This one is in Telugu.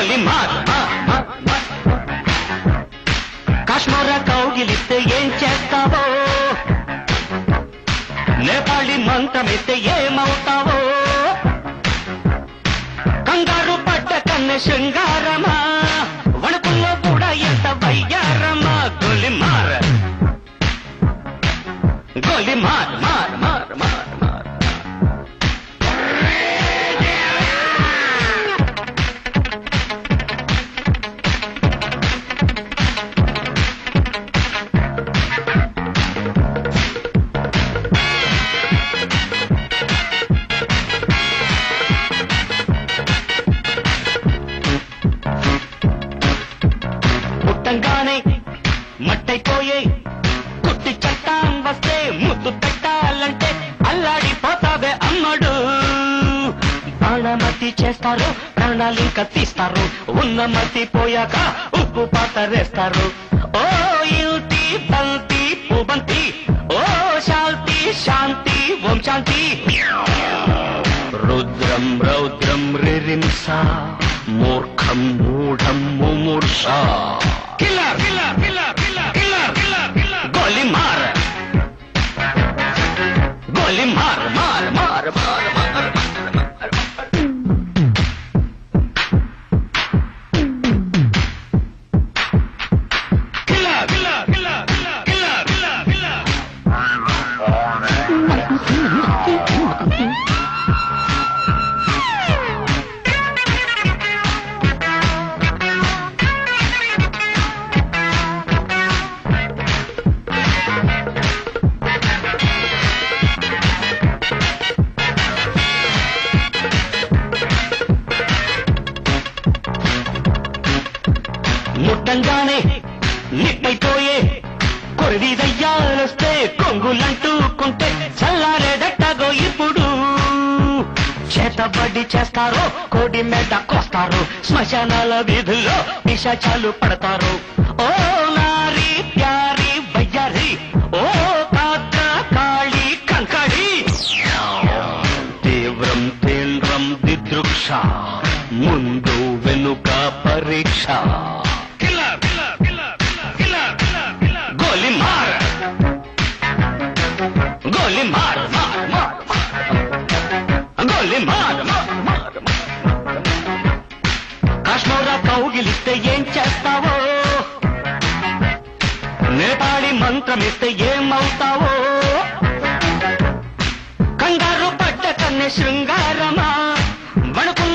గోలి మార్ కాశ్మీర కౌగిలిస్తే ఏం చేస్తావో, నేపాళి మంత్రమిస్తే ఏమవుతావో, కంగారు పడ్డ కన్నె శృంగారమా, వణుకుల్లో కూడా ఎంత వయ్యారమా. గోలి మార్ గోలి మార్ మార్ మార్ మార్ మార్ పుట్టంగానే మట్టైపోయే కుట్టి చట్టం వస్తే ముద్దు పెట్టాలంటే అల్లాడిపోతావే అమ్మడు. ప్రాణమతి చేస్తారు, ప్రాణాలింక తీస్తారు, ఉన్న మతి పోయాక ఉప్పు పాతరేస్తారు. ఓ యుతి బంతి పుబంతి, ఓ శాంతి శాంతి ఓం శాంతి. రుద్రం రౌద్రం రిరింస, మూర్ఖం మూఢం ముమూర్ష. Killer killer killer killer killer killer killer. గోలి మార్ గోలి మార్ మార్ మార్ మార్ మార్. Killer killer killer killer killer killer killer. ముట్టంగానే నిప్పైపోయే కొరివి దయ్యాలొస్తే కొంగులంటూకుంటే చల్లారేదట్టగో ఇప్పుడు. చేతబడి చేస్తారు, కోడి మేట కోస్తారు, శ్మశానాల వీధుల్లో పిశాచాలు పడతారు. ఓ నారి ప్యారి వయ్యారి, ఓ పాత్ర కాళీ కంకడి. తీవ్రం తీవ్రం దిదృక్ష, ముందు వెనుక పరీక్ష. గోలి మార్ గోలి మార్ మార్ మార్ గోలి మార్ మార్ మార్. కాశ్మీర కౌగిలిస్తే ఏం చేస్తావో, నేపాళి మంత్రమిస్తే ఏమవుతావో, కంగారు పడ్డ కన్నె శృంగారమా, వణుకు